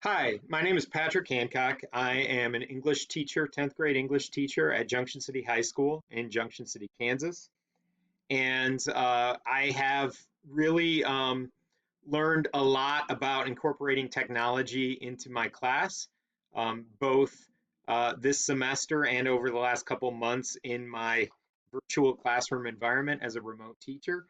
Hi, my name is Patrick Hancock. I am an English teacher, 10th grade English teacher at Junction City High School in Junction City, Kansas. And I have really learned a lot about incorporating technology into my class, both this semester and over the last couple months in my virtual classroom environment as a remote teacher.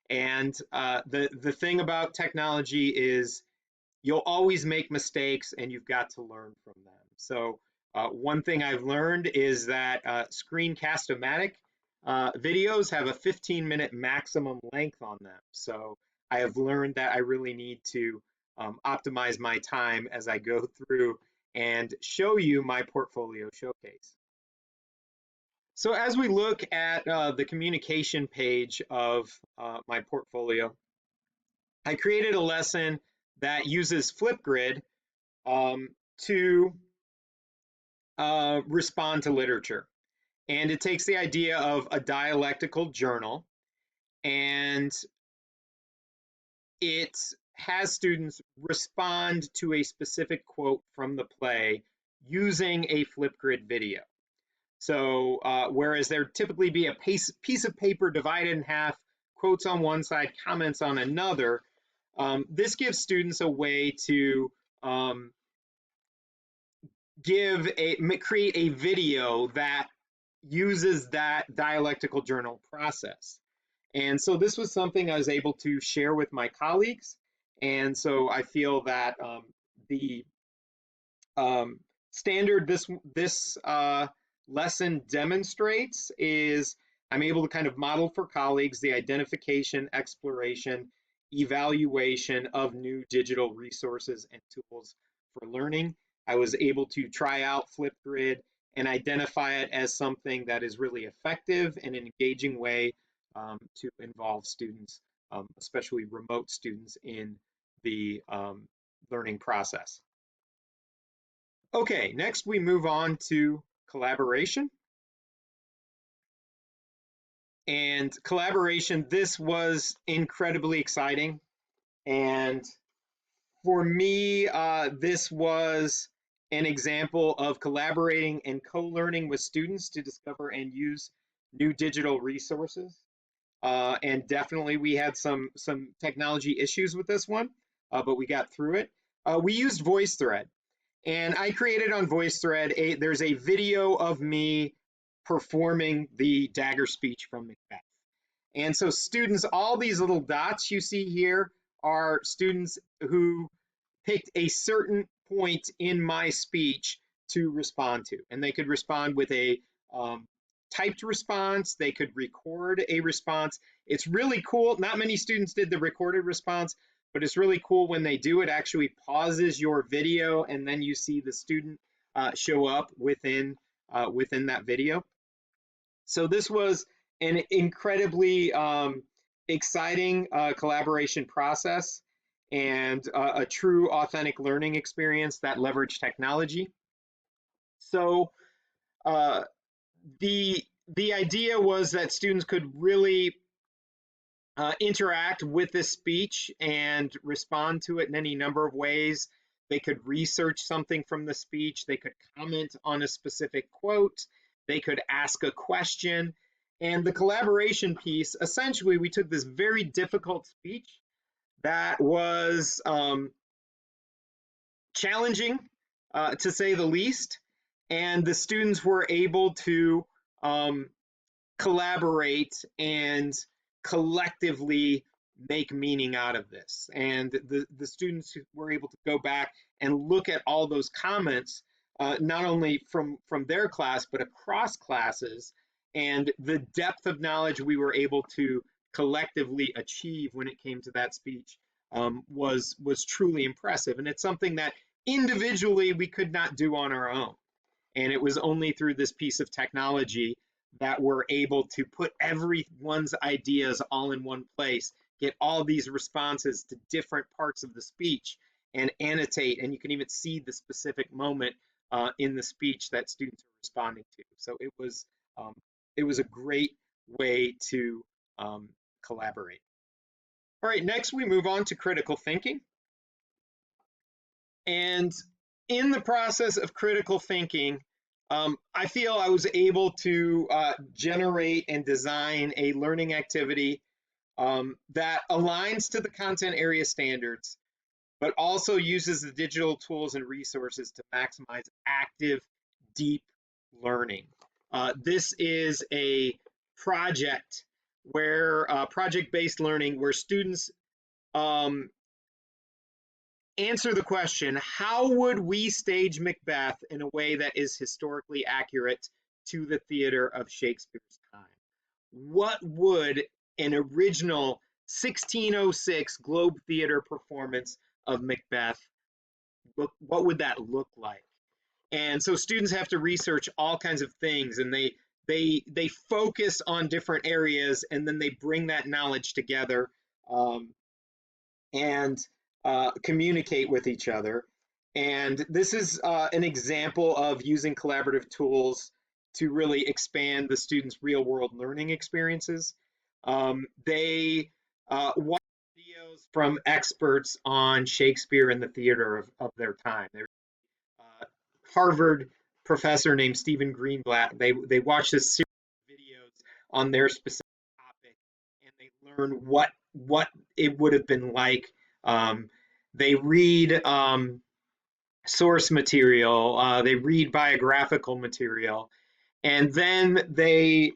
And the thing about technology is you'll always make mistakes and you've got to learn from them. So, one thing I've learned is that screencast-o-matic videos have a 15-minute maximum length on them. So, I have learned that I really need to optimize my time as I go through and show you my portfolio showcase. So, as we look at the communication page of my portfolio, I created a lesson that uses Flipgrid um, to respond to literature. And it takes the idea of a dialectical journal and it has students respond to a specific quote from the play using a Flipgrid video. So, whereas there typically be a piece of paper divided in half, quotes on one side, comments on another, this gives students a way to create a video that uses that dialectical journal process. And so this was something I was able to share with my colleagues. And so I feel that the standard this lesson demonstrates is I'm able to kind of model for colleagues the identification, exploration, evaluation of new digital resources and tools for learning. I was able to try out Flipgrid and identify it as something that is really effective and an engaging way to involve students, especially remote students, in the learning process. Okay, next we move on to collaboration. And collaboration, this was incredibly exciting. And for me, this was an example of collaborating and co-learning with students to discover and use new digital resources. And definitely we had some technology issues with this one, but we got through it. We used VoiceThread. And I created on VoiceThread, there's a video of me performing the dagger speech from Macbeth. And so students, all these little dots you see here are students who picked a certain point in my speech to respond to. And they could respond with a typed response, they could record a response. It's really cool. Not many students did the recorded response, but it's really cool when they do. It actually pauses your video and then you see the student show up within that video. So this was an incredibly exciting collaboration process and a true authentic learning experience that leveraged technology. So uh, the idea was that students could really interact with this speech and respond to it in any number of ways. They could research something from the speech. They could comment on a specific quote. They could ask a question. And the collaboration piece, essentially, we took this very difficult speech that was challenging, to say the least, and the students were able to um, collaborate and collectively make meaning out of this. And the students were able to go back and look at all those comments, not only from their class, but across classes, and the depth of knowledge we were able to collectively achieve when it came to that speech was truly impressive. And it's something that individually we could not do on our own. And it was only through this piece of technology that we're able to put everyone's ideas all in one place, get all these responses to different parts of the speech, and annotate. And you can even see the specific moment in the speech that students are responding to. So it was a great way to collaborate. All right, next we move on to critical thinking. And in the process of critical thinking, I feel I was able to generate and design a learning activity that aligns to the content area standards, but also uses the digital tools and resources to maximize active, deep learning. This is a project where project-based learning, where students um, answer the question, how would we stage Macbeth in a way that is historically accurate to the theater of Shakespeare's time? What would an original 1606 Globe Theater performance of Macbeth what would that look like? And so students have to research all kinds of things, and they focus on different areas, and then they bring that knowledge together, and communicate with each other. And this is an example of using collaborative tools to really expand the students' real world learning experiences. They watch videos from experts on Shakespeare and the theater of their time. There's a Harvard professor named Stephen Greenblatt. They watch this series of videos on their specific topic, and they learn what it would have been like. They read source material, they read biographical material, and then they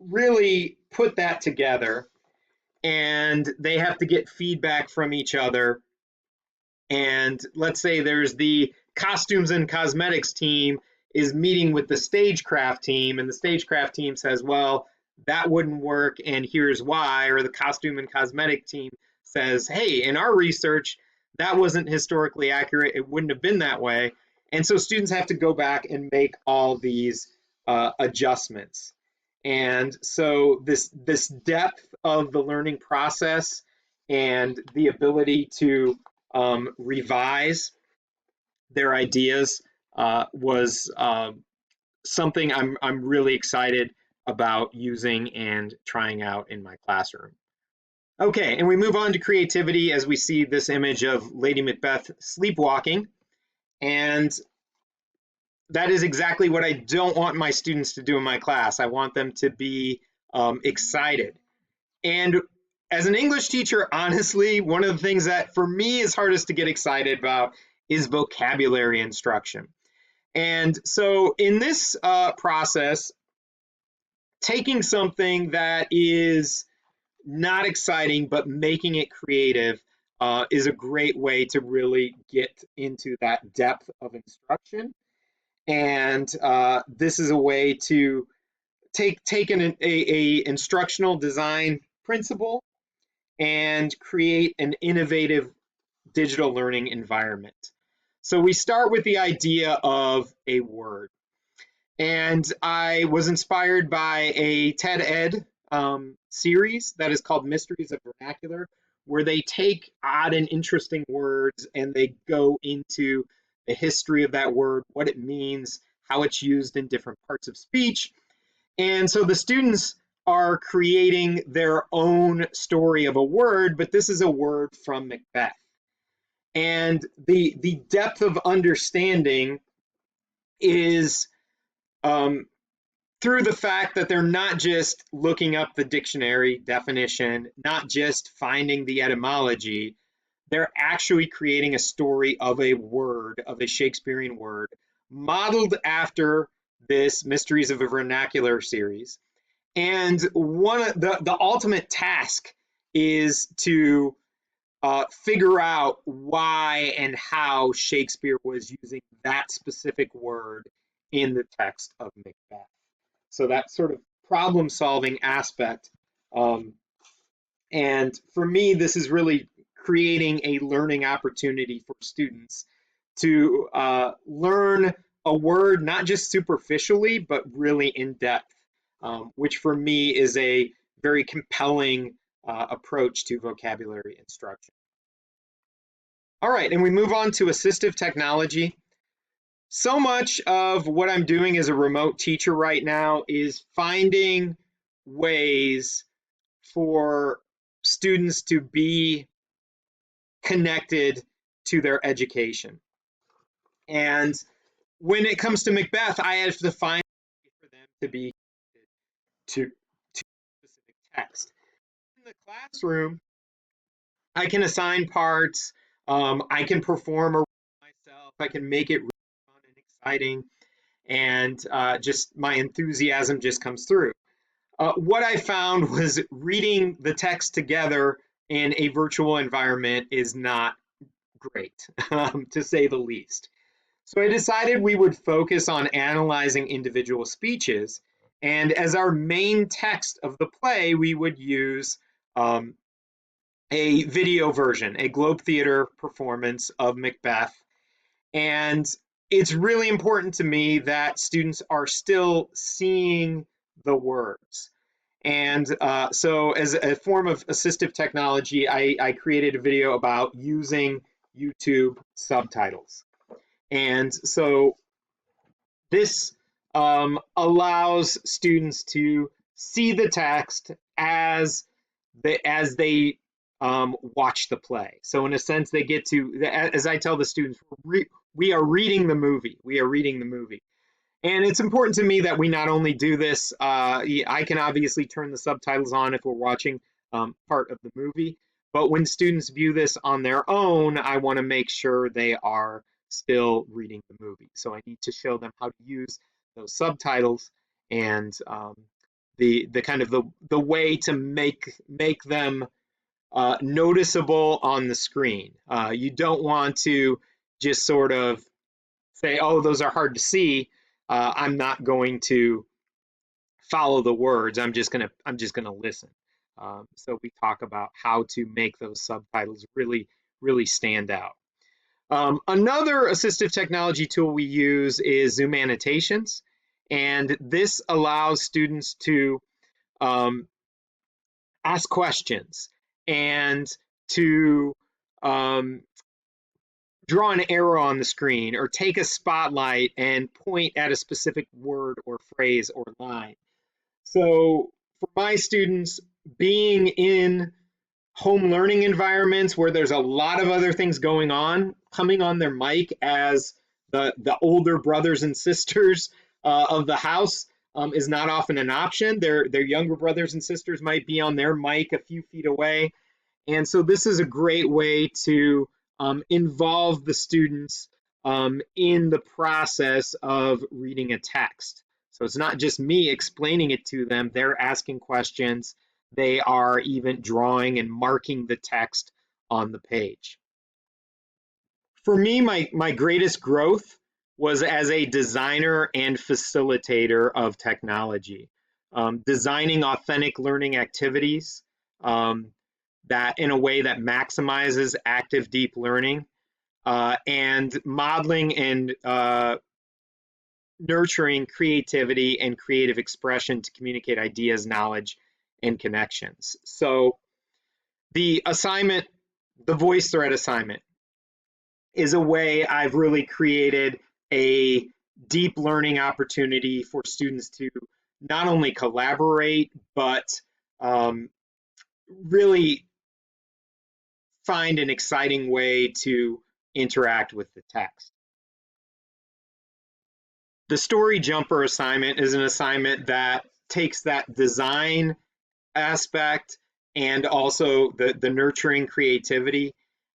really put that together, and they have to get feedback from each other. And let's say there's the costumes and cosmetics team is meeting with the stagecraft team, and the stagecraft team says, well, that wouldn't work, and here's why. Or the costume and cosmetic team says, hey, in our research, that wasn't historically accurate. It wouldn't have been that way. And so students have to go back and make all these adjustments. And so this depth of the learning process and the ability to revise their ideas was something I'm really excited about using and trying out in my classroom. Okay, and we move on to creativity as we see this image of Lady Macbeth sleepwalking. And that is exactly what I don't want my students to do in my class. I want them to be excited. And as an English teacher, honestly, one of the things that for me is hardest to get excited about is vocabulary instruction. And so in this process, taking something that is not exciting but making it creative is a great way to really get into that depth of instruction. And this is a way to take a instructional design principle and create an innovative digital learning environment. So we start with the idea of a word. And I was inspired by a TED Ed series that is called Mysteries of Vernacular, where they take odd and interesting words and they go into the history of that word, what it means, how it's used in different parts of speech. And so the students are creating their own story of a word, but this is a word from Macbeth. And the depth of understanding is through the fact that they're not just looking up the dictionary definition, not just finding the etymology, they're actually creating a story of a word, of a Shakespearean word, modeled after this Mysteries of a Vernacular series. And the ultimate task is to figure out why and how Shakespeare was using that specific word in the text of Macbeth. So that sort of problem solving aspect. And for me, this is really creating a learning opportunity for students to learn a word, not just superficially, but really in depth, which for me is a very compelling approach to vocabulary instruction. All right, and we move on to assistive technology. So much of what I'm doing as a remote teacher right now is finding ways for students to be connected to their education. And when it comes to Macbeth, I have to find a way for them to be to specific text. In the classroom, I can assign parts, I can perform a myself, I can make it really fun and exciting, and just my enthusiasm just comes through. What I found was reading the text together in a virtual environment is not great, to say the least. So I decided we would focus on analyzing individual speeches, and as our main text of the play, we would use um, a video version, a Globe Theater performance of Macbeth. And it's really important to me that students are still seeing the words. And so, as a form of assistive technology, I created a video about using YouTube subtitles. And so, this allows students to see the text as they watch the play. So in a sense, they get to, as I tell the students, we are reading the movie. We are reading the movie. And it's important to me that we not only do this, I can obviously turn the subtitles on if we're watching part of the movie, but when students view this on their own, I want to make sure they are still reading the movie. So I need to show them how to use those subtitles and the kind of the way to make them noticeable on the screen. You don't want to just sort of say, oh, those are hard to see. I'm not going to follow the words. I'm just gonna listen. So we talk about how to make those subtitles really stand out. Another assistive technology tool we use is Zoom annotations, and this allows students to ask questions and to draw an arrow on the screen or take a spotlight and point at a specific word or phrase or line. So for my students, being in home learning environments where there's a lot of other things going on, coming on their mic as the older brothers and sisters of the house is not often an option. Their younger brothers and sisters might be on their mic a few feet away. And so this is a great way to involve the students in the process of reading a text. So it's not just me explaining it to them, they're asking questions, they are even drawing and marking the text on the page. For me, my greatest growth was as a designer and facilitator of technology, designing authentic learning activities, that in a way that maximizes active deep learning, and modeling and nurturing creativity and creative expression to communicate ideas, knowledge, and connections. So the assignment, the VoiceThread assignment, is a way I've really created a deep learning opportunity for students to not only collaborate, but really find an exciting way to interact with the text. The Story Jumper assignment is an assignment that takes that design aspect and also the nurturing creativity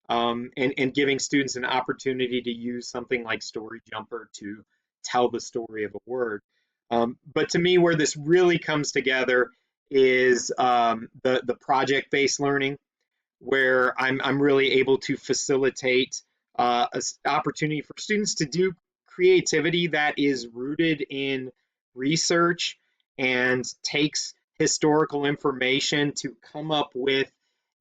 and giving students an opportunity to use something like Story Jumper to tell the story of a word. But to me, where this really comes together is the project-based learning, where I'm really able to facilitate an opportunity for students to do creativity that is rooted in research and takes historical information to come up with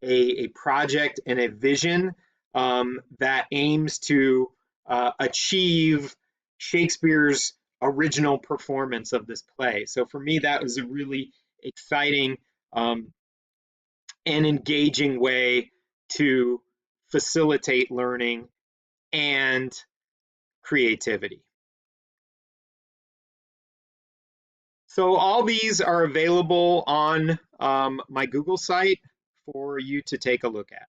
a project and a vision that aims to achieve Shakespeare's original performance of this play. So for me, that was a really exciting an engaging way to facilitate learning and creativity. So all these are available on my Google site for you to take a look at.